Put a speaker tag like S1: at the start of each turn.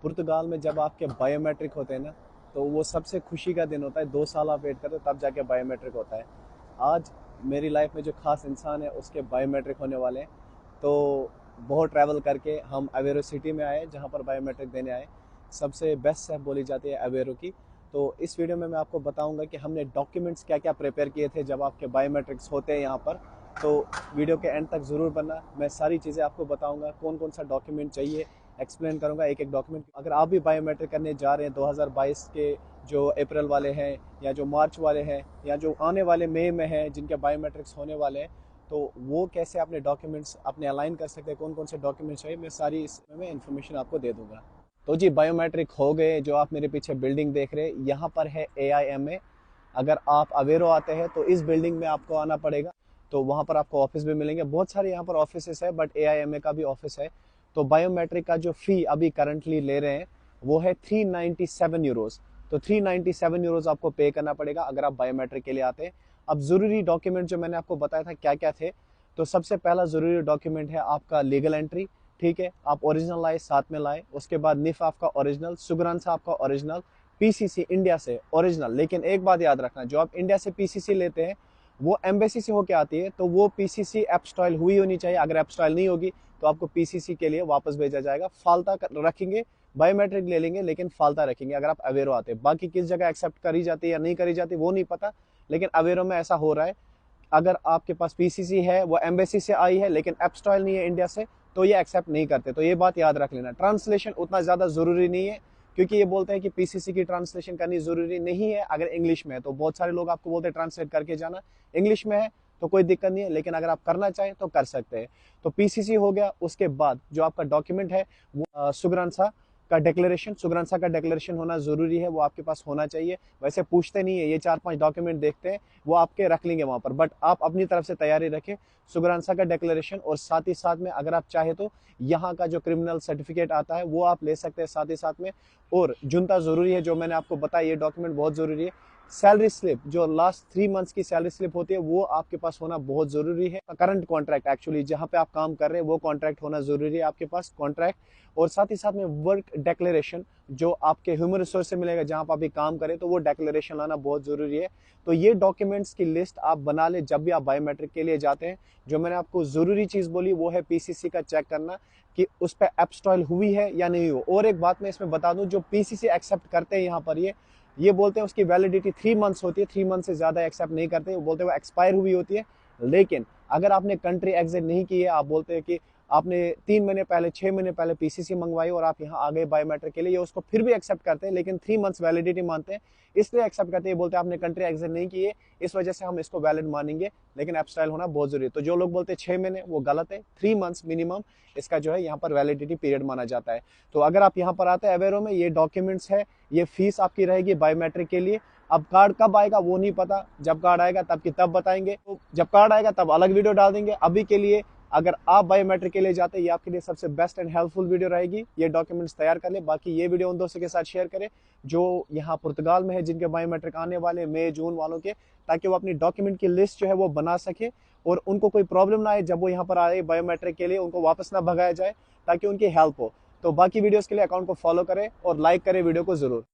S1: पुर्तगाल में जब आपके बायोमेट्रिक होते हैं ना, तो वो सबसे खुशी का दिन होता है। 2 साल आप वेट करते हो तब जाके बायोमेट्रिक होता है। आज मेरी लाइफ में जो खास इंसान है उसके बायोमेट्रिक होने वाले हैं। तो बहुत ट्रैवल करके हम अवेरो सिटी में आए जहाँ पर बायोमेट्रिक देने आए। सबसे बेस्ट ऐप बोली जाती है अवेरो की। तो इस वीडियो में मैं आपको बताऊंगा कि हमने डॉक्यूमेंट्स क्या क्या प्रिपेयर किए थे जब आपके बायोमेट्रिक्स होते हैं यहाँ पर। तो वीडियो के एंड तक ज़रूर बनना, मैं सारी चीज़ें आपको बताऊंगा कौन कौन सा डॉक्यूमेंट चाहिए, एक्सप्लेन करूंगा एक एक डॉक्यूमेंट। अगर आप भी बायोमेट्रिक करने जा रहे हैं 2022 के जो अप्रैल वाले हैं या जो मार्च वाले हैं या जो आने वाले मई में हैं जिनके बायोमेट्रिक्स होने वाले हैं, तो वो कैसे अपने डॉक्यूमेंट्स अपने अलाइन कर सकते हैं, कौन कौन से डॉक्यूमेंट्स चाहिए, मैं सारी इसमें इन्फॉर्मेशन आपको दे दूंगा। तो जी बायोमेट्रिक हो गए। जो आप मेरे पीछे बिल्डिंग देख रहे हैं यहाँ पर है AIMA। अगर आप अवेरो आते हैं तो इस बिल्डिंग में आपको आना पड़ेगा। तो वहाँ पर आपको ऑफिस भी मिलेंगे, बहुत सारे यहाँ पर ऑफिस है, बट AIMA का भी ऑफिस है। तो बायोमेट्रिक का जो फ़ी अभी करंटली ले रहे हैं वो है 397 यूरोज़। तो 397 यूरोज़ आपको पे करना पड़ेगा अगर आप बायोमेट्रिक के लिए आते हैं। अब ज़रूरी डॉक्यूमेंट जो मैंने आपको बताया था क्या क्या थे, तो सबसे पहला ज़रूरी डॉक्यूमेंट है आपका लीगल एंट्री। ठीक है, आप ओरिजिनल लाए, साथ में लाए। उसके बाद निफ आपका ओरिजिनल, सुगरानसा आपका ओरिजिनल, PCC इंडिया से ओरिजिनल। लेकिन एक बात याद रखना, जो आप इंडिया से PCC लेते हैं वो एम्बेसी से होके आती है, तो वो PCC एप्स्टाइल हुई होनी चाहिए। अगर एप्स्टाइल नहीं होगी तो आपको PCC के लिए वापस भेजा जाएगा। फालता रखेंगे, बायोमेट्रिक ले लेंगे लेकिन फालता रखेंगे अगर आप अवेरो आते हैं। बाकी किस जगह एक्सेप्ट करी जाती है या नहीं करी जाती वो नहीं पता, लेकिन अवेरो में ऐसा हो रहा है। अगर आपके पास PCC है, वो एम्बेसी से आई है लेकिन एप्स्टाइल नहीं है इंडिया से, तो ये एक्सेप्ट नहीं करते। तो ये बात याद रख लेना। ट्रांसलेशन उतना ज़्यादा ज़रूरी नहीं है, क्योंकि ये बोलते हैं कि PCC की ट्रांसलेशन करनी ज़रूरी नहीं है अगर इंग्लिश में है। तो बहुत सारे लोग आपको बोलते हैं ट्रांसलेट करके जाना, इंग्लिश में है तो कोई दिक्कत नहीं है, लेकिन अगर आप करना चाहें तो कर सकते हैं। तो PCC हो गया। उसके बाद जो आपका डॉक्यूमेंट है वो सुगरानसा का डिक्लेरेशन, सुगरानसा का डिक्लेरेशन होना ज़रूरी है, वो आपके पास होना चाहिए। वैसे पूछते नहीं है, ये 4-5 डॉक्यूमेंट देखते हैं, वो आपके रख लेंगे वहाँ पर, बट आप अपनी तरफ से तैयारी रखें। सुगरानसा का डिक्लेरेशन, और साथ ही साथ में अगर आप चाहे तो यहाँ का जो क्रिमिनल सर्टिफिकेट आता है वो आप ले सकते हैं साथ ही साथ में। और जुनता ज़रूरी है, जो मैंने आपको बताया, ये डॉक्यूमेंट बहुत ज़रूरी है। सैलरी स्लिप, जो लास्ट 3 मंथ्स की सैलरी स्लिप होती है, वो आपके पास होना बहुत ज़रूरी है। करंट कॉन्ट्रैक्ट, एक्चुअली जहाँ पे आप काम कर रहे हैं वो कॉन्ट्रैक्ट होना ज़रूरी है आपके पास, कॉन्ट्रैक्ट। और साथ ही साथ में वर्क डिक्लेरेशन, जो आपके ह्यूमन रिसोर्स से मिलेगा जहाँ पर आप भी काम करें, तो वो डिक्लेरेशन लाना बहुत ज़रूरी है। तो ये डॉक्यूमेंट्स की लिस्ट आप बना लें जब भी आप बायोमेट्रिक के लिए जाते हैं। जो मैंने आपको ज़रूरी चीज़ बोली वो है PCC का चेक करना कि उस पर एप्स्टॉइल हुई है या नहीं हो। और एक बात मैं इसमें बता दूं, जो PCC एक्सेप्ट करते हैं यहाँ पर, ये बोलते हैं उसकी वैलिडिटी 3 मंथ्स होती है, 3 मंथ से ज़्यादा एक्सेप्ट नहीं करते, वो बोलते हैं वो एक्सपायर हुई होती है। लेकिन अगर आपने कंट्री एग्जिट नहीं की है, आप बोलते हैं कि आपने 3 महीने पहले, 6 महीने पहले PCC मंगवाई और आप यहाँ आ गए बायोमेट्रिक के लिए, ये उसको फिर भी एक्सेप्ट करते हैं, लेकिन 3 मंथ्स वैलिडिटी मानते हैं, इसलिए एक्सेप्ट करते हैं। बोलते हैं आपने कंट्री एग्जिट नहीं की है, इस वजह से हम इसको वैलिड मानेंगे, लेकिन एप्स्टाइल होना बहुत जरूरी है। तो जो लोग बोलते हैं 6 महीने, वो गलत है। 3 मंथ्स मिनिमम इसका जो है यहाँ पर वैलिडिटी पीरियड माना जाता है। तो अगर आप यहाँ पर आते हैं अवेरो में, ये डॉक्यूमेंट्स है, ये फीस आपकी रहेगी बायोमेट्रिक के लिए। अब कार्ड कब आएगा वो नहीं पता, जब कार्ड आएगा तब की तब बताएंगे। तो जब कार्ड आएगा तब अलग वीडियो डाल देंगे। अभी के लिए अगर आप बायोमेट्रिक के लिए जाते हैं, ये आपके लिए सबसे बेस्ट एंड हेल्पफुल वीडियो रहेगी। ये डॉक्यूमेंट्स तैयार कर ले। बाकी ये वीडियो उन दोस्तों के साथ शेयर करें जो यहाँ पुर्तगाल में है, जिनके बायोमेट्रिक आने वाले मई जून वालों के, ताकि वो अपनी डॉक्यूमेंट की लिस्ट जो है वो बना सके और उनको कोई प्रॉब्लम ना आए जब वो यहाँ पर आए बायोमेट्रिक के लिए, उनको वापस ना भगाया जाए, ताकि उनकी हेल्प हो। तो बाकी वीडियोस के लिए अकाउंट को फॉलो करें और लाइक करें वीडियो को जरूर।